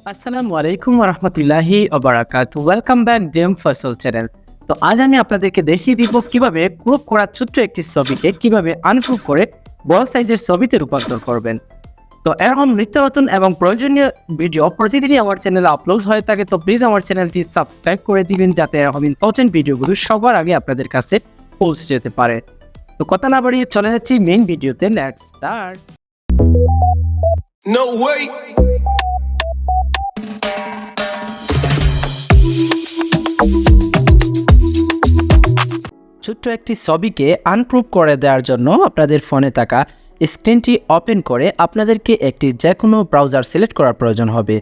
আসসালামু আলাইকুম রহমতুল্লাহি ওবারাকাতু। Welcome back dmfoysol channel. তো আজ আমি আপনাদেরকে দেখিয়ে দিব কিভাবে ক্রপ করা ছোট্ট একটি ছবিকে কিভাবে আনক্রপ করে বড় সাইজের ছবিতে রূপান্তর করবেন। তো এরকম নিত্য নতুন এবং প্রয়োজনীয় ভিডিও প্রতিদিনই আমার চ্যানেলে আপলোড হয়ে থাকে। তো প্লিজ আমার চ্যানেলটি সাবস্ক্রাইব করে দিবেন যাতে এরকম ইম্পর্টেন্ট ভিডিওগুলো সবার আগে আপনাদের কাছে পৌঁছে যেতে পারে। তো কথা না বাড়িয়ে চলে যাচ্ছি মেইন ভিডিওতে। Let's start. No way. ছোট্ট একটি ছবিকে আনক্রপ করে দেওয়ার জন্য আপনাদের ফোনে থাকা স্ক্রিনটি ওপেন করে আপনাদেরকে একটি যে কোনো ব্রাউজার সিলেক্ট করার প্রয়োজন হবে।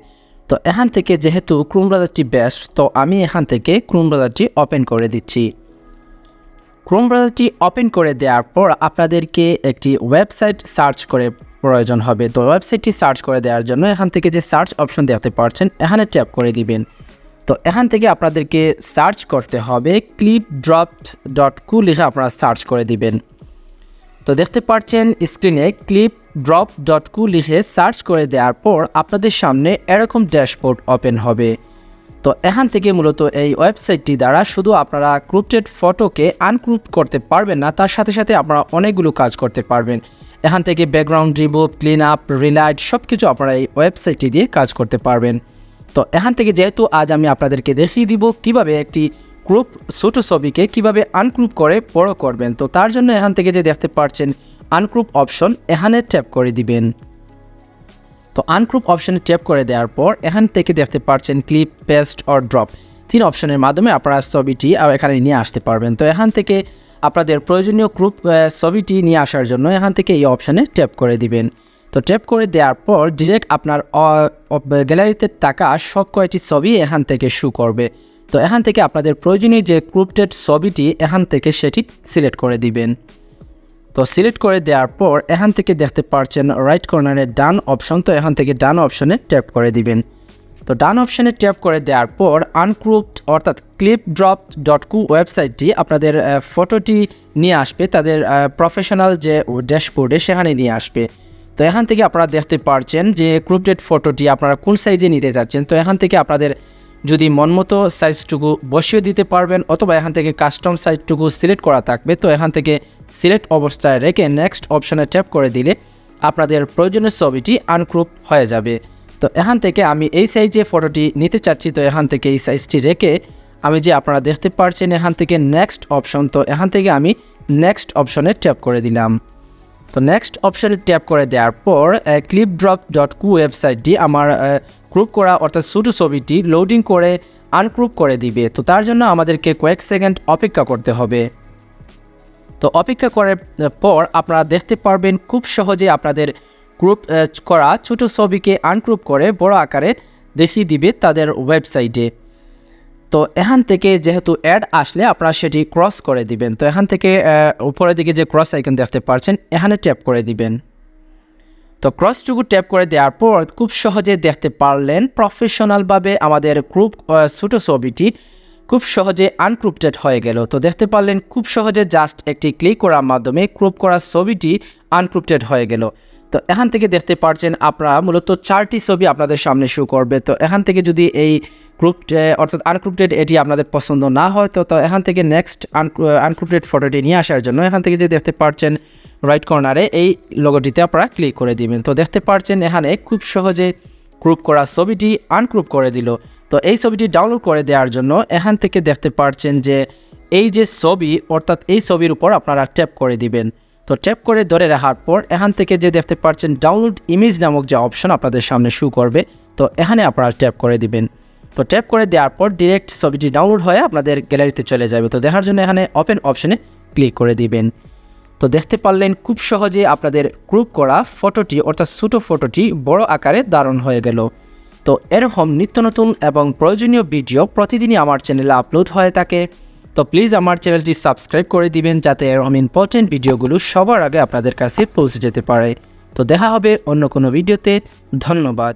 তো এখান থেকে যেহেতু ক্রোম ব্রাউজারটি বেস্ট, তো আমি এখান থেকে ক্রোম ব্রাউজারটি ওপেন করে দিচ্ছি। ক্রোম ব্রাউজারটি ওপেন করে দেওয়ার পর আপনাদেরকে একটি ওয়েবসাইট সার্চ করে প্রয়োজন হবে। তো ওয়েবসাইটটি সার্চ করে দেওয়ার জন্য এখান থেকে যে সার্চ অপশন দেখতে পাচ্ছেন এখানে ট্যাপ করে দিবেন। তো এখান থেকে আপনাদেরকে সার্চ করতে হবে clipdrop.co লিখে আপনারা সার্চ করে দিবেন। তো দেখতে পাচ্ছেন স্ক্রিনে clipdrop.co লিখে সার্চ করে দেওয়ার পর আপনাদের সামনে এরকম ড্যাশবোর্ড ওপেন হবে। তো এখান থেকে মূলত এই ওয়েবসাইটটি দ্বারা শুধু আপনারা ক্রপটেড ফটোকে আনক্রপ করতে পারবেন না, তার সাথে সাথে আপনারা অনেকগুলো কাজ করতে পারবেন। এখান থেকে ব্যাকগ্রাউন্ড রিমুভ, ক্লিন আপ, রিলাইট সব কিছু আপনারা এই ওয়েবসাইটটি দিয়ে কাজ করতে পারবেন। তো এখান থেকে যেহেতু আজ আমি আপনাদেরকে দেখিয়ে দিব কিভাবে একটি ক্রপ ছোট ছবিকে কিভাবে আনক্রপ করে বড় করবেন। তো তার জন্য এখান থেকে যে দেখতে পাচ্ছেন আনক্রপ অপশন, এখানে ট্যাপ করে দিবেন। তো আনক্রপ অপশনে ট্যাপ করে দেওয়ার পর এখান থেকে দেখতে পাচ্ছেন ক্লিপ, পেস্ট অর ড্রপ, 3 অপশনের মাধ্যমে আপনারা ছবিটি এখানে নিয়ে আসতে পারবেন। তো এখান থেকে আপনাদের প্রয়োজনীয় ক্রপ ছবিটি নিয়ে আসার জন্য এখান থেকে এই অপশনে ট্যাপ করে দিবেন। তো ট্যাপ করে দেওয়ার পর ডিরেক্ট আপনার গ্যালারিতে থাকা সব কয়টি ছবি এখান থেকে শো করবে। তো এখান থেকে আপনাদের প্রয়োজনীয় যে ক্রপটেড ছবিটি এখান থেকে সেটি সিলেক্ট করে দিবেন। তো সিলেক্ট করে দেওয়ার পর এখান থেকে দেখতে পাচ্ছেন রাইট কর্নারে ডান অপশন, তো এখান থেকে ডান অপশনে ট্যাপ করে দিবেন। তো ডান অপশনে ট্যাপ করে দেওয়ার পর আনক্রপড অর্থাৎ clipdrop.co ওয়েবসাইটটি আপনাদের ফটোটি নিয়ে আসবে তাদের প্রফেশনাল যে ড্যাশবোর্ডে, সেখানে নিয়ে আসবে। তো এখান থেকে আপনারা দেখতে পাচ্ছেন যে ক্রপটেড ফটোটি আপনারা কোন সাইজে নিতে চাচ্ছেন। তো এখান থেকে আপনাদের যদি মনমতো সাইজটুকু বসিয়ে দিতে পারবেন, অথবা এখান থেকে কাস্টম সাইজটুকু সিলেক্ট করা থাকবে। তো এখান থেকে সিলেক্ট অবস্থায় রেখে নেক্সট অপশনে ট্যাপ করে দিলে আপনাদের প্রয়োজনীয় ছবিটি আনক্রপ হয়ে যাবে। তো এখান থেকে আমি এই সাইজে ফটোটি নিতে চাচ্ছি, তো এখান থেকে এই সাইজটি রেখে আমি যে আপনারা দেখতে পাচ্ছেন এখান থেকে নেক্সট অপশন, তো এখান থেকে আমি নেক্সট অপশনে ট্যাপ করে দিলাম। তো নেক্সট অপশনে ট্যাপ করে দেওয়ার পর clipdrop.co ওয়েবসাইটটি আমার ক্রপ করা অর্থাৎ ছোটো ছবিটি লোডিং করে আনক্রপ করে দিবে। তো তার জন্য আমাদেরকে কয়েক সেকেন্ড অপেক্ষা করতে হবে। তো অপেক্ষা করার পর আপনারা দেখতে পারবেন খুব সহজে আপনাদের ক্রপ করা ছোটো ছবিকে আনক্রপ করে বড় আকারে দেখিয়ে দিবে তাদের ওয়েবসাইটে। তো এখান থেকে যেহেতু অ্যাড আসলে আপনারা সেটি ক্রস করে দিবেন। তো এখান থেকে উপরের দিকে যে ক্রস আইকন দেখতে পাচ্ছেন এখানে ট্যাপ করে দিবেন। তো ক্রসটুকু ট্যাপ করে দেওয়ার পর খুব সহজে দেখতে পারলেন প্রফেশনালভাবে আমাদের ক্রপ ছোটো ছবিটি খুব সহজে আনক্রপটেড হয়ে গেল। তো দেখতে পারলেন খুব সহজে জাস্ট একটি ক্লিক করার মাধ্যমে ক্রপ করা ছবিটি আনক্রপটেড হয়ে গেল। তো এখান থেকে দেখতে পাচ্ছেন আপনারা মূলত 4টি ছবি আপনাদের সামনে শো করবে। তো এখান থেকে যদি এই ক্রপড অর্থাৎ আনক্রপটেড এটি আপনাদের পছন্দ না হয়, তো এখান থেকে নেক্সট আনক্রপটেড ফটোটি নিয়ে আসার জন্য এখান থেকে যে দেখতে পাচ্ছেন রাইট কর্নারে এই লোগোটিতে আপনারা ক্লিক করে দিবেন। তো দেখতে পাচ্ছেন এখানে খুব সহজে ক্রপ করা ছবিটি আনক্রপ করে দিল। তো এই ছবিটি ডাউনলোড করে দেওয়ার জন্য এখান থেকে দেখতে পাচ্ছেন যে এই যে ছবি অর্থাৎ এই ছবির উপর আপনারা ট্যাপ করে দিবেন। তো ট্যাপ করে ধরে রাখার পর এখান থেকে যে দেখতে পাচ্ছেন ডাউনলোড ইমেজ নামক যে অপশন আপনাদের সামনে শো করবে, তো এখানে আপনারা ট্যাপ করে দিবেন। তো ট্যাপ করে দেওয়ার পর ডিরেক্ট ছবিটি ডাউনলোড হয়ে আপনাদের গ্যালারিতে চলে যাবে। তো দেখার জন্য এখানে ওপেন অপশনে ক্লিক করে দিবেন। তো দেখতে পারলেন খুব সহজে আপনাদের ক্রপ করা ফটোটি অর্থাৎ ছোটো ফটোটি বড় আকারে ধারণ হয়ে গেল। তো এরকম নিত্য নতুন এবং প্রয়োজনীয় ভিডিও প্রতিদিনই আমার চ্যানেলে আপলোড হয়ে থাকে। তো প্লিজ আমার চ্যানেলটি সাবস্ক্রাইব করে দিবেন যাতে এরকম ইম্পর্টেন্ট ভিডিওগুলো সবার আগে আপনাদের কাছে পৌঁছে যেতে পারে। তো দেখা হবে অন্য কোনো ভিডিওতে। ধন্যবাদ।